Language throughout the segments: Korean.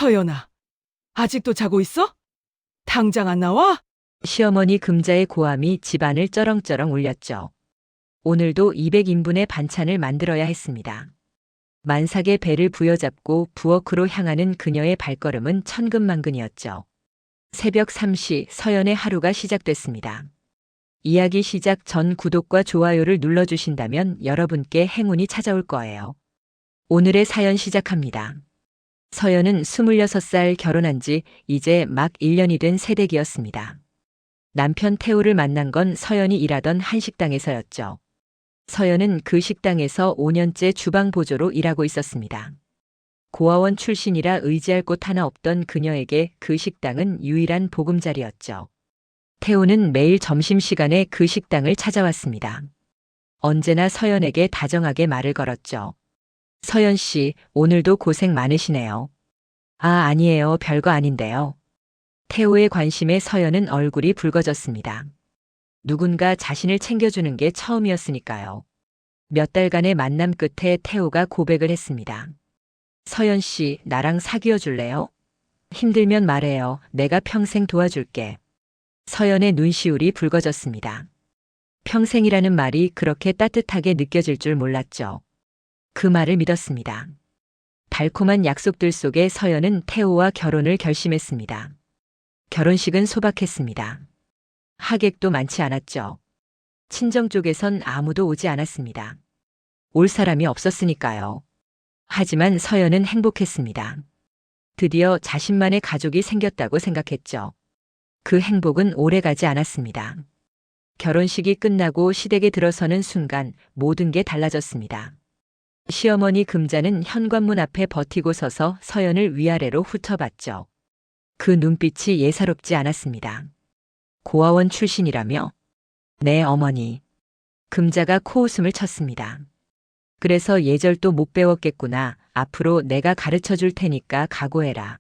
서연아, 아직도 자고 있어? 당장 안 나와? 시어머니 금자의 고함이 집안을 쩌렁쩌렁 울렸죠. 오늘도 200인분의 반찬을 만들어야 했습니다. 만삭의 배를 부여잡고 부엌으로 향하는 그녀의 발걸음은 천근만근이었죠. 새벽 3시 서연의 하루가 시작됐습니다. 이야기 시작 전 구독과 좋아요를 눌러주신다면 여러분께 행운이 찾아올 거예요. 오늘의 사연 시작합니다. 서연은 26살 결혼한 지 이제 막 1년이 된 새댁이었습니다. 남편 태우를 만난 건 서연이 일하던 한식당에서였죠. 서연은 그 식당에서 5년째 주방 보조로 일하고 있었습니다. 고아원 출신이라 의지할 곳 하나 없던 그녀에게 그 식당은 유일한 보금자리였죠. 태우는 매일 점심시간에 그 식당을 찾아왔습니다. 언제나 서연에게 다정하게 말을 걸었죠. 서연 씨, 오늘도 고생 많으시네요. 아, 아니에요. 별거 아닌데요. 태우의 관심에 서연은 얼굴이 붉어졌습니다. 누군가 자신을 챙겨주는 게 처음이었으니까요. 몇 달간의 만남 끝에 태우가 고백을 했습니다. 서연 씨, 나랑 사귀어 줄래요? 힘들면 말해요. 내가 평생 도와줄게. 서연의 눈시울이 붉어졌습니다. 평생이라는 말이 그렇게 따뜻하게 느껴질 줄 몰랐죠. 그 말을 믿었습니다. 달콤한 약속들 속에 서연은 태우와 결혼을 결심했습니다. 결혼식은 소박했습니다. 하객도 많지 않았죠. 친정 쪽에선 아무도 오지 않았습니다. 올 사람이 없었으니까요. 하지만 서연은 행복했습니다. 드디어 자신만의 가족이 생겼다고 생각했죠. 그 행복은 오래가지 않았습니다. 결혼식이 끝나고 시댁에 들어서는 순간 모든 게 달라졌습니다. 시어머니 금자는 현관문 앞에 버티고 서서 서연을 위아래로 훑어봤죠. 그 눈빛이 예사롭지 않았습니다. 고아원 출신이라며? 네, 어머니. 금자가 코웃음을 쳤습니다. 그래서 예절도 못 배웠겠구나. 앞으로 내가 가르쳐 줄 테니까 각오해라.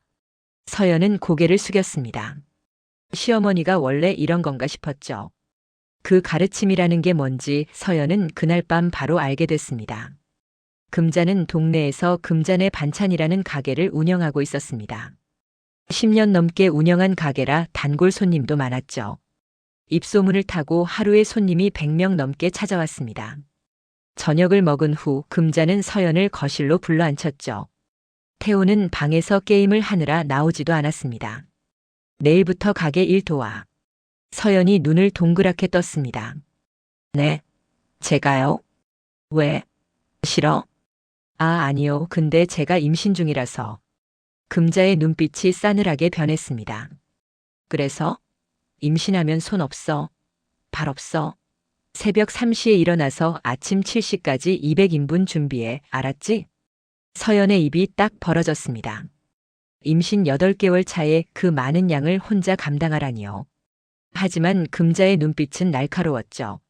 서연은 고개를 숙였습니다. 시어머니가 원래 이런 건가 싶었죠. 그 가르침이라는 게 뭔지 서연은 그날 밤 바로 알게 됐습니다. 금자는 동네에서 금자네 반찬이라는 가게를 운영하고 있었습니다. 10년 넘게 운영한 가게라 단골 손님도 많았죠. 입소문을 타고 하루에 손님이 100명 넘게 찾아왔습니다. 저녁을 먹은 후 금자는 서연을 거실로 불러앉혔죠. 태우는 방에서 게임을 하느라 나오지도 않았습니다. 내일부터 가게 일 도와. 서연이 눈을 동그랗게 떴습니다. 네, 제가요? 왜? 싫어? 아, 아니요. 근데 제가 임신 중이라서. 금자의 눈빛이 싸늘하게 변했습니다. 그래서? 임신하면 손 없어. 발 없어. 새벽 3시에 일어나서 아침 7시까지 200인분 준비해. 알았지? 서연의 입이 딱 벌어졌습니다. 임신 8개월 차에 그 많은 양을 혼자 감당하라니요. 하지만 금자의 눈빛은 날카로웠죠.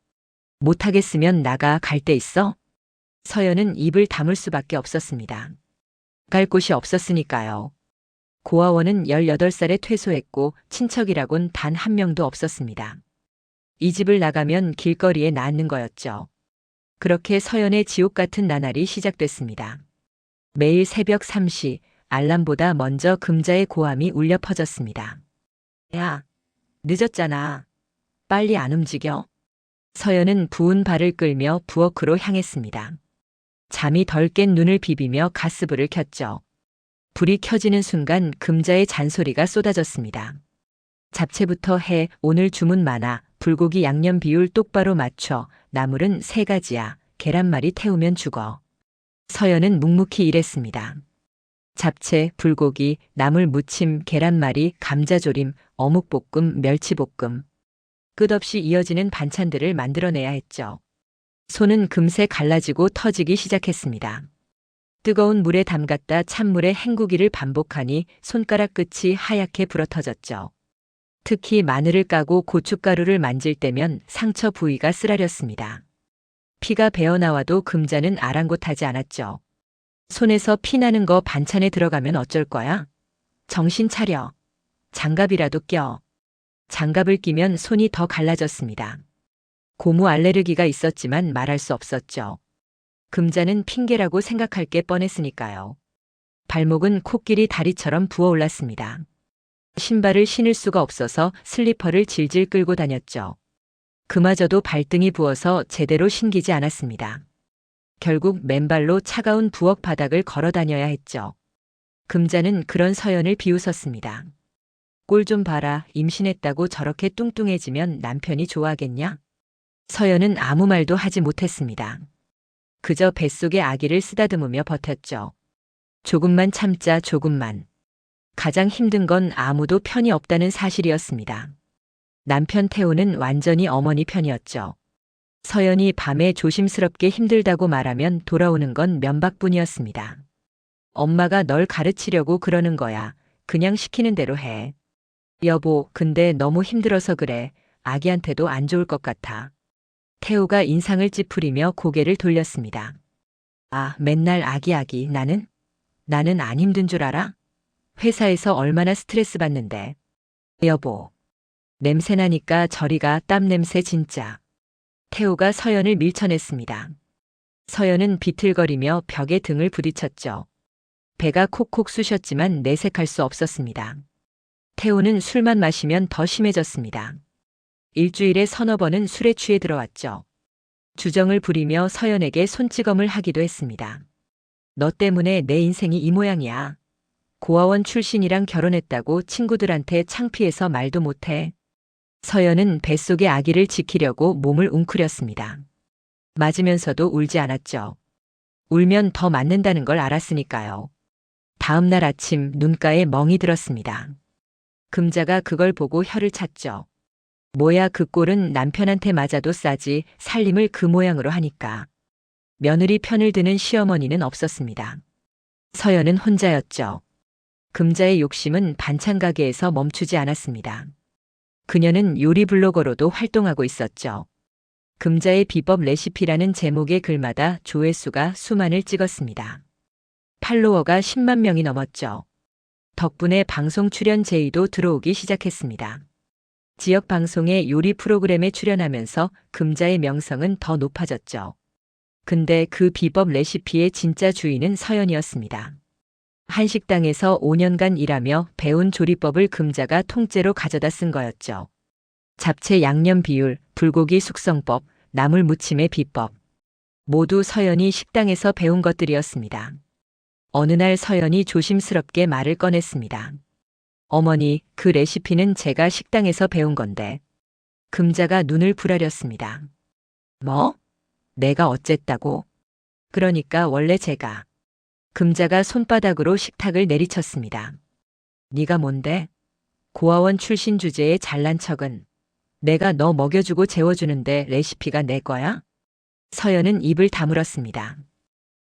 못하겠으면 나가. 갈 데 있어? 서연은 입을 다물 수밖에 없었습니다. 갈 곳이 없었으니까요. 고아원은 18살에 퇴소했고 친척이라곤 단 한 명도 없었습니다. 이 집을 나가면 길거리에 낳는 거였죠. 그렇게 서연의 지옥 같은 나날이 시작됐습니다. 매일 새벽 3시 알람보다 먼저 금자의 고함이 울려 퍼졌습니다. 야, 늦었잖아. 빨리 안 움직여. 서연은 부은 발을 끌며 부엌으로 향했습니다. 잠이 덜 깬 눈을 비비며 가스불을 켰죠. 불이 켜지는 순간 금자의 잔소리가 쏟아졌습니다. 잡채부터 해. 오늘 주문 많아. 불고기 양념 비율 똑바로 맞춰. 나물은 3가지야. 계란말이 태우면 죽어. 서연은 묵묵히 일했습니다. 잡채, 불고기, 나물 무침, 계란말이, 감자조림, 어묵볶음, 멸치볶음. 끝없이 이어지는 반찬들을 만들어내야 했죠. 손은 금세 갈라지고 터지기 시작했습니다. 뜨거운 물에 담갔다 찬물에 헹구기를 반복하니 손가락 끝이 하얗게 불어터졌죠. 특히 마늘을 까고 고춧가루를 만질 때면 상처 부위가 쓰라렸습니다. 피가 배어나와도 금자는 아랑곳하지 않았죠. 손에서 피 나는 거 반찬에 들어가면 어쩔 거야? 정신 차려. 장갑이라도 껴. 장갑을 끼면 손이 더 갈라졌습니다. 고무 알레르기가 있었지만 말할 수 없었죠. 금자는 핑계라고 생각할 게 뻔했으니까요. 발목은 코끼리 다리처럼 부어올랐습니다. 신발을 신을 수가 없어서 슬리퍼를 질질 끌고 다녔죠. 그마저도 발등이 부어서 제대로 신기지 않았습니다. 결국 맨발로 차가운 부엌 바닥을 걸어 다녀야 했죠. 금자는 그런 서연을 비웃었습니다. 꼴 좀 봐라. 임신했다고 저렇게 뚱뚱해지면 남편이 좋아하겠냐? 서연은 아무 말도 하지 못했습니다. 그저 뱃속의 아기를 쓰다듬으며 버텼죠. 조금만 참자, 조금만. 가장 힘든 건 아무도 편이 없다는 사실이었습니다. 남편 태호는 완전히 어머니 편이었죠. 서연이 밤에 조심스럽게 힘들다고 말하면 돌아오는 건 면박뿐이었습니다. 엄마가 널 가르치려고 그러는 거야. 그냥 시키는 대로 해. 여보, 근데 너무 힘들어서 그래. 아기한테도 안 좋을 것 같아. 태호가 인상을 찌푸리며 고개를 돌렸습니다. 아, 맨날 아기 나는 안 힘든 줄 알아? 회사에서 얼마나 스트레스 받는데. 여보. 냄새 나니까 저리 가. 땀 냄새 진짜. 태호가 서연을 밀쳐냈습니다. 서연은 비틀거리며 벽에 등을 부딪혔죠. 배가 콕콕 쑤셨지만 내색할 수 없었습니다. 태호는 술만 마시면 더 심해졌습니다. 일주일에 서너 번은 술에 취해 들어왔죠. 주정을 부리며 서연에게 손찌검을 하기도 했습니다. 너 때문에 내 인생이 이 모양이야. 고아원 출신이랑 결혼했다고 친구들한테 창피해서 말도 못해. 서연은 뱃속의 아기를 지키려고 몸을 웅크렸습니다. 맞으면서도 울지 않았죠. 울면 더 맞는다는 걸 알았으니까요. 다음 날 아침 눈가에 멍이 들었습니다. 금자가 그걸 보고 혀를 찼죠. 뭐야, 그 꼴은 남편한테 맞아도 싸지. 살림을 그 모양으로 하니까. 며느리 편을 드는 시어머니는 없었습니다. 서연은 혼자였죠. 금자의 욕심은 반찬 가게에서 멈추지 않았습니다. 그녀는 요리 블로거로도 활동하고 있었죠. 금자의 비법 레시피라는 제목의 글마다 조회수가 수만을 찍었습니다. 팔로워가 10만 명이 넘었죠. 덕분에 방송 출연 제의도 들어오기 시작했습니다. 지역 방송의 요리 프로그램에 출연하면서 금자의 명성은 더 높아졌죠. 근데 그 비법 레시피의 진짜 주인은 서연이었습니다. 한식당에서 5년간 일하며 배운 조리법을 금자가 통째로 가져다 쓴 거였죠. 잡채 양념 비율, 불고기 숙성법, 나물 무침의 비법. 모두 서연이 식당에서 배운 것들이었습니다. 어느 날 서연이 조심스럽게 말을 꺼냈습니다. 어머니, 그 레시피는 제가 식당에서 배운 건데. 금자가 눈을 부라렸습니다. 뭐? 내가 어쨌다고? 그러니까 원래 제가. 금자가 손바닥으로 식탁을 내리쳤습니다. 네가 뭔데? 고아원 출신 주제에 잘난 척은. 내가 너 먹여주고 재워주는데 레시피가 내 거야? 서연은 입을 다물었습니다.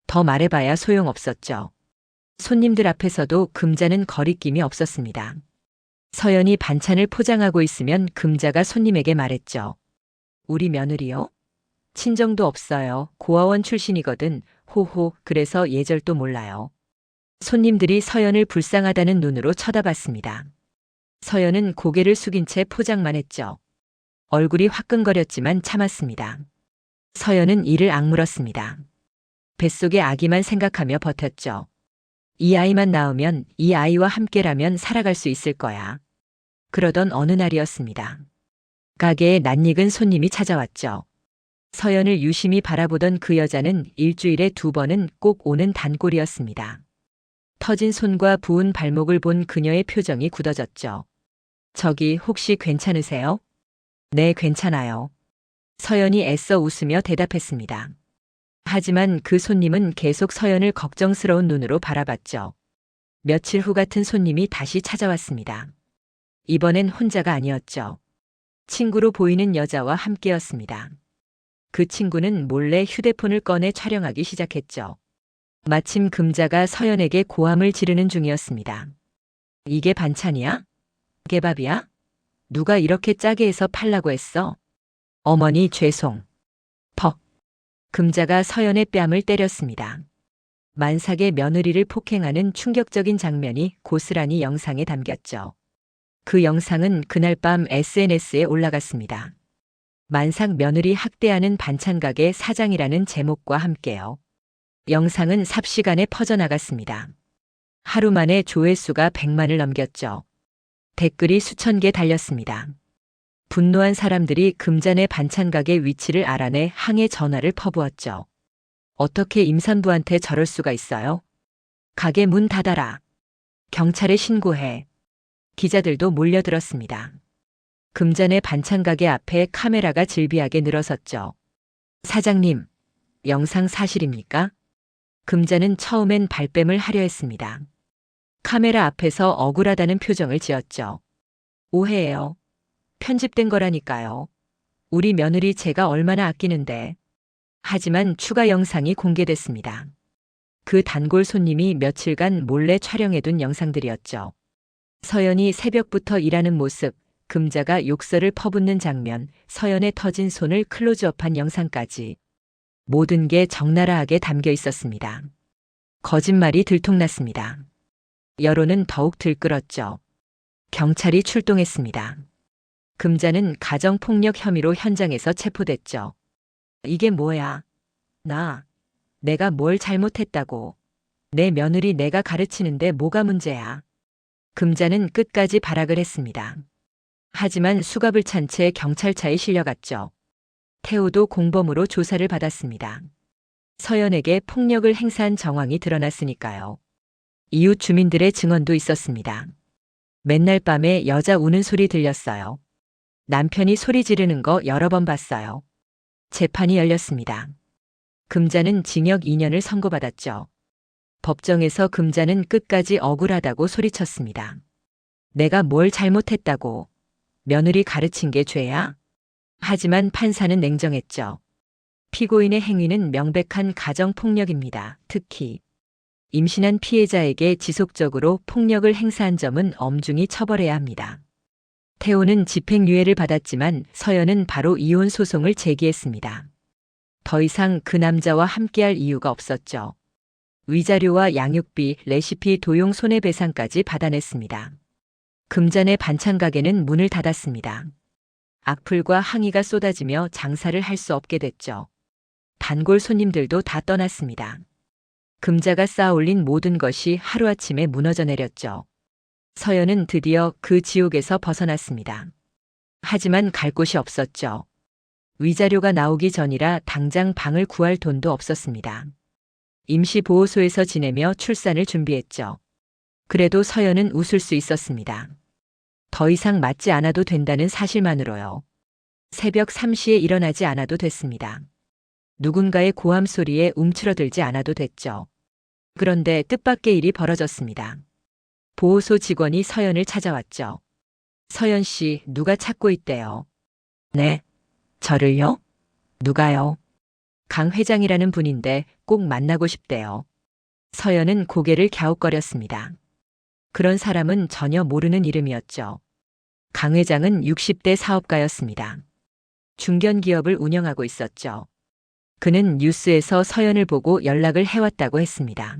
더 말해봐야 소용없었죠. 손님들 앞에서도 금자는 거리낌이 없었습니다. 서연이 반찬을 포장하고 있으면 금자가 손님에게 말했죠. 우리 며느리요? 친정도 없어요. 고아원 출신이거든. 호호, 그래서 예절도 몰라요. 손님들이 서연을 불쌍하다는 눈으로 쳐다봤습니다. 서연은 고개를 숙인 채 포장만 했죠. 얼굴이 화끈거렸지만 참았습니다. 서연은 이를 악물었습니다. 뱃속의 아기만 생각하며 버텼죠. 이 아이만 낳으면 이 아이와 함께라면 살아갈 수 있을 거야. 그러던 어느 날이었습니다. 가게에 낯익은 손님이 찾아왔죠. 서연을 유심히 바라보던 그 여자는 일주일에 2번은 꼭 오는 단골이었습니다. 터진 손과 부은 발목을 본 그녀의 표정이 굳어졌죠. 저기 혹시 괜찮으세요? 네, 괜찮아요. 서연이 애써 웃으며 대답했습니다. 하지만 그 손님은 계속 서연을 걱정스러운 눈으로 바라봤죠. 며칠 후 같은 손님이 다시 찾아왔습니다. 이번엔 혼자가 아니었죠. 친구로 보이는 여자와 함께였습니다. 그 친구는 몰래 휴대폰을 꺼내 촬영하기 시작했죠. 마침 금자가 서연에게 고함을 지르는 중이었습니다. 이게 반찬이야? 개밥이야? 누가 이렇게 짜게 해서 팔라고 했어? 어머니 죄송. 퍽. 금자가 서연의 뺨을 때렸습니다. 만삭의 며느리를 폭행하는 충격적인 장면이 고스란히 영상에 담겼죠. 그 영상은 그날 밤 SNS에 올라갔습니다. 만삭 며느리 학대하는 반찬가게 사장이라는 제목과 함께요. 영상은 삽시간에 퍼져나갔습니다. 하루 만에 조회수가 100만을 넘겼죠. 댓글이 수천 개 달렸습니다. 분노한 사람들이 금잔의 반찬 가게 위치를 알아내 항해 전화를 퍼부었죠. 어떻게 임산부한테 저럴 수가 있어요? 가게 문 닫아라. 경찰에 신고해. 기자들도 몰려들었습니다. 금잔의 반찬 가게 앞에 카메라가 질비하게 늘어섰죠. 사장님, 영상 사실입니까? 금잔은 처음엔 발뺌을 하려 했습니다. 카메라 앞에서 억울하다는 표정을 지었죠. 오해예요. 편집된 거라니까요. 우리 며느리 제가 얼마나 아끼는데. 하지만 추가 영상이 공개됐습니다. 그 단골 손님이 며칠간 몰래 촬영해둔 영상들이었죠. 서연이 새벽부터 일하는 모습, 금자가 욕설을 퍼붓는 장면, 서연의 터진 손을 클로즈업한 영상까지. 모든 게 적나라하게 담겨 있었습니다. 거짓말이 들통났습니다. 여론은 더욱 들끓었죠. 경찰이 출동했습니다. 금자는 가정폭력 혐의로 현장에서 체포됐죠. 이게 뭐야? 내가 뭘 잘못했다고. 내 며느리 내가 가르치는데 뭐가 문제야? 금자는 끝까지 발악을 했습니다. 하지만 수갑을 찬 채 경찰차에 실려갔죠. 태호도 공범으로 조사를 받았습니다. 서연에게 폭력을 행사한 정황이 드러났으니까요. 이웃 주민들의 증언도 있었습니다. 맨날 밤에 여자 우는 소리 들렸어요. 남편이 소리 지르는 거 여러 번 봤어요. 재판이 열렸습니다. 금자는 징역 2년을 선고받았죠. 법정에서 금자는 끝까지 억울하다고 소리쳤습니다. 내가 뭘 잘못했다고. 며느리 가르친 게 죄야? 하지만 판사는 냉정했죠. 피고인의 행위는 명백한 가정폭력입니다. 특히 임신한 피해자에게 지속적으로 폭력을 행사한 점은 엄중히 처벌해야 합니다. 태호는 집행유예를 받았지만 서연은 바로 이혼 소송을 제기했습니다. 더 이상 그 남자와 함께할 이유가 없었죠. 위자료와 양육비, 레시피 도용 손해배상까지 받아냈습니다. 금잔의 반찬 가게는 문을 닫았습니다. 악플과 항의가 쏟아지며 장사를 할 수 없게 됐죠. 단골 손님들도 다 떠났습니다. 금자가 쌓아올린 모든 것이 하루아침에 무너져 내렸죠. 서연은 드디어 그 지옥에서 벗어났습니다. 하지만 갈 곳이 없었죠. 위자료가 나오기 전이라 당장 방을 구할 돈도 없었습니다. 임시보호소에서 지내며 출산을 준비했죠. 그래도 서연은 웃을 수 있었습니다. 더 이상 맞지 않아도 된다는 사실만으로요. 새벽 3시에 일어나지 않아도 됐습니다. 누군가의 고함 소리에 움츠러들지 않아도 됐죠. 그런데 뜻밖의 일이 벌어졌습니다. 보호소 직원이 서연을 찾아왔죠. 서연 씨, 누가 찾고 있대요. 네. 저를요? 누가요? 강 회장이라는 분인데 꼭 만나고 싶대요. 서연은 고개를 갸웃거렸습니다. 그런 사람은 전혀 모르는 이름이었죠. 강 회장은 60대 사업가였습니다. 중견기업을 운영하고 있었죠. 그는 뉴스에서 서연을 보고 연락을 해왔다고 했습니다.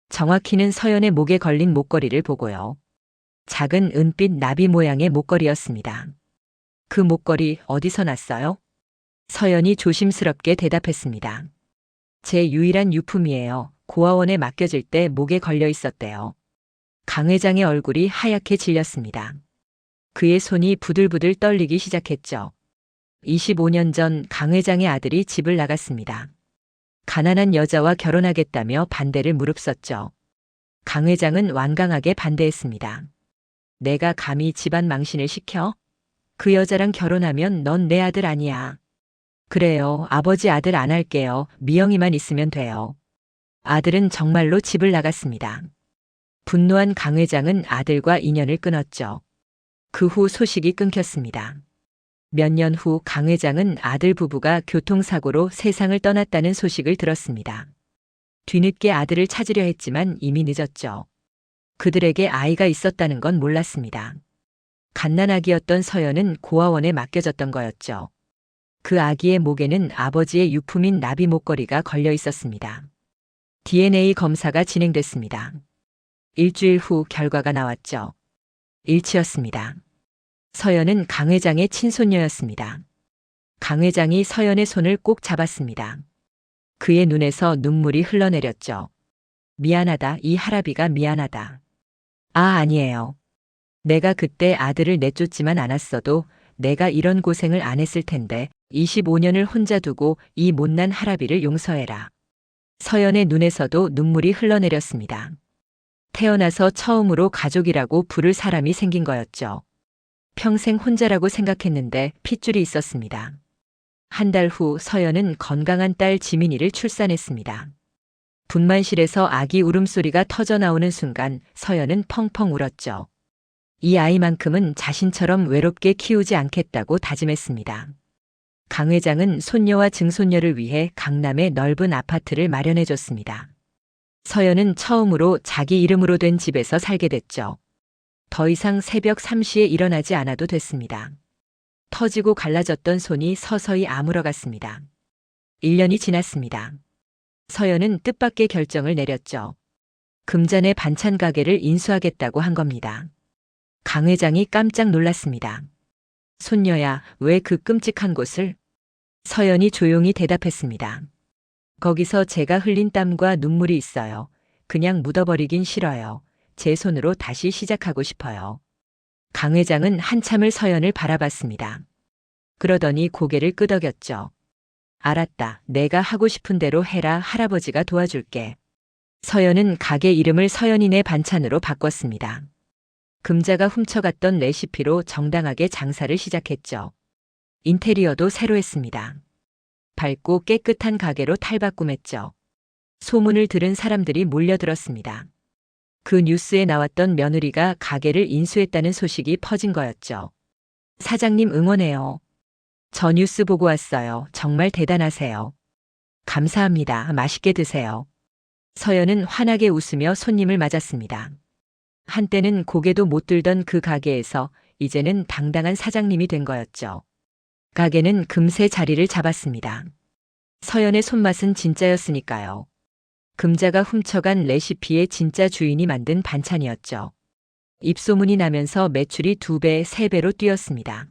정확히는 서연의 목에 걸린 목걸이를 보고요. 작은 은빛 나비 모양의 목걸이였습니다. 그 목걸이 어디서 났어요? 서연이 조심스럽게 대답했습니다. 제 유일한 유품이에요. 고아원에 맡겨질 때 목에 걸려 있었대요. 강 회장의 얼굴이 하얗게 질렸습니다. 그의 손이 부들부들 떨리기 시작했죠. 25년 전 강 회장의 아들이 집을 나갔습니다. 가난한 여자와 결혼하겠다며 반대를 무릅썼죠. 강 회장은 완강하게 반대했습니다. 내가 감히 집안 망신을 시켜? 그 여자랑 결혼하면 넌 내 아들 아니야. 그래요. 아버지 아들 안 할게요. 미영이만 있으면 돼요. 아들은 정말로 집을 나갔습니다. 분노한 강 회장은 아들과 인연을 끊었죠. 그 후 소식이 끊겼습니다. 몇 년 후 강 회장은 아들 부부가 교통사고로 세상을 떠났다는 소식을 들었습니다. 뒤늦게 아들을 찾으려 했지만 이미 늦었죠. 그들에게 아이가 있었다는 건 몰랐습니다. 갓난아기였던 서연은 고아원에 맡겨졌던 거였죠. 그 아기의 목에는 아버지의 유품인 나비 목걸이가 걸려 있었습니다. DNA 검사가 진행됐습니다. 일주일 후 결과가 나왔죠. 일치였습니다. 서연은 강 회장의 친손녀였습니다. 강 회장이 서연의 손을 꼭 잡았습니다. 그의 눈에서 눈물이 흘러내렸죠. 미안하다. 이 할아비가 미안하다. 아, 아니에요. 내가 그때 아들을 내쫓지만 않았어도 내가 이런 고생을 안 했을 텐데 25년을 혼자 두고 이 못난 할아비를 용서해라. 서연의 눈에서도 눈물이 흘러내렸습니다. 태어나서 처음으로 가족이라고 부를 사람이 생긴 거였죠. 평생 혼자라고 생각했는데 핏줄이 있었습니다. 한 달 후 서연은 건강한 딸 지민이를 출산했습니다. 분만실에서 아기 울음소리가 터져 나오는 순간 서연은 펑펑 울었죠. 이 아이만큼은 자신처럼 외롭게 키우지 않겠다고 다짐했습니다. 강 회장은 손녀와 증손녀를 위해 강남에 넓은 아파트를 마련해 줬습니다. 서연은 처음으로 자기 이름으로 된 집에서 살게 됐죠. 더 이상 새벽 3시에 일어나지 않아도 됐습니다. 터지고 갈라졌던 손이 서서히 아물어갔습니다. 1년이 지났습니다. 서연은 뜻밖의 결정을 내렸죠. 금잔의 반찬 가게를 인수하겠다고 한 겁니다. 강 회장이 깜짝 놀랐습니다. 손녀야, 왜 그 끔찍한 곳을? 서연이 조용히 대답했습니다. 거기서 제가 흘린 땀과 눈물이 있어요. 그냥 묻어버리긴 싫어요. 제 손으로 다시 시작하고 싶어요. 강 회장은 한참을 서연을 바라봤습니다. 그러더니 고개를 끄덕였죠. 알았다. 내가 하고 싶은 대로 해라. 할아버지가 도와줄게. 서연은 가게 이름을 서연이네 반찬으로 바꿨습니다. 금자가 훔쳐갔던 레시피로 정당하게 장사를 시작했죠. 인테리어도 새로 했습니다. 밝고 깨끗한 가게로 탈바꿈했죠. 소문을 들은 사람들이 몰려들었습니다. 그 뉴스에 나왔던 며느리가 가게를 인수했다는 소식이 퍼진 거였죠. 사장님 응원해요. 저 뉴스 보고 왔어요. 정말 대단하세요. 감사합니다. 맛있게 드세요. 서연은 환하게 웃으며 손님을 맞았습니다. 한때는 고개도 못 들던 그 가게에서 이제는 당당한 사장님이 된 거였죠. 가게는 금세 자리를 잡았습니다. 서연의 손맛은 진짜였으니까요. 금자가 훔쳐간 레시피의 진짜 주인이 만든 반찬이었죠. 입소문이 나면서 매출이 2배, 3배로 뛰었습니다.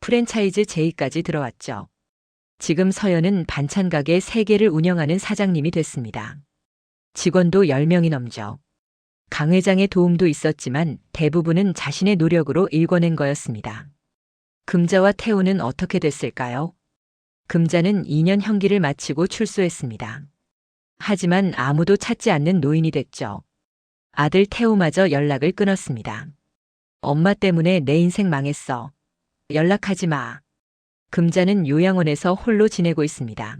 프랜차이즈 제의까지 들어왔죠. 지금 서연은 반찬 가게 3개를 운영하는 사장님이 됐습니다. 직원도 10명이 넘죠. 강 회장의 도움도 있었지만 대부분은 자신의 노력으로 일궈낸 거였습니다. 금자와 태호는 어떻게 됐을까요? 금자는 2년 형기를 마치고 출소했습니다. 하지만 아무도 찾지 않는 노인이 됐죠. 아들 태호마저 연락을 끊었습니다. 엄마 때문에 내 인생 망했어. 연락하지 마. 금자는 요양원에서 홀로 지내고 있습니다.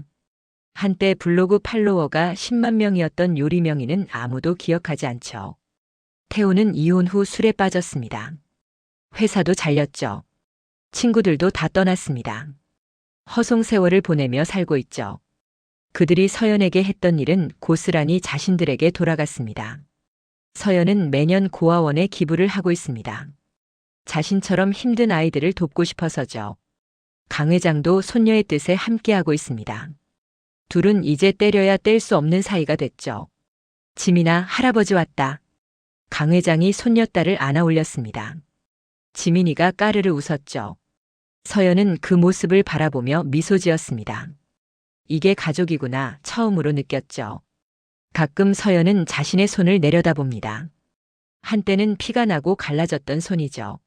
한때 블로그 팔로워가 10만 명이었던 요리 명의는 아무도 기억하지 않죠. 태호는 이혼 후 술에 빠졌습니다. 회사도 잘렸죠. 친구들도 다 떠났습니다. 허송세월을 보내며 살고 있죠. 그들이 서연에게 했던 일은 고스란히 자신들에게 돌아갔습니다. 서연은 매년 고아원에 기부를 하고 있습니다. 자신처럼 힘든 아이들을 돕고 싶어서죠. 강 회장도 손녀의 뜻에 함께하고 있습니다. 둘은 이제 때려야 뗄 수 없는 사이가 됐죠. 지민아, 할아버지 왔다. 강 회장이 손녀딸을 안아 올렸습니다. 지민이가 까르르 웃었죠. 서연은 그 모습을 바라보며 미소 지었습니다. 이게 가족이구나 처음으로 느꼈죠. 가끔 서연은 자신의 손을 내려다봅니다. 한때는 피가 나고 갈라졌던 손이죠.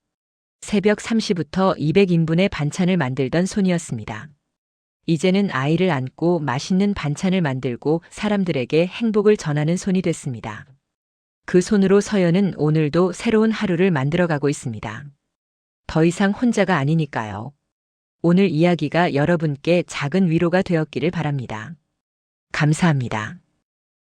새벽 3시부터 200인분의 반찬을 만들던 손이었습니다. 이제는 아이를 안고 맛있는 반찬을 만들고 사람들에게 행복을 전하는 손이 됐습니다. 그 손으로 서연은 오늘도 새로운 하루를 만들어가고 있습니다. 더 이상 혼자가 아니니까요. 오늘 이야기가 여러분께 작은 위로가 되었기를 바랍니다. 감사합니다.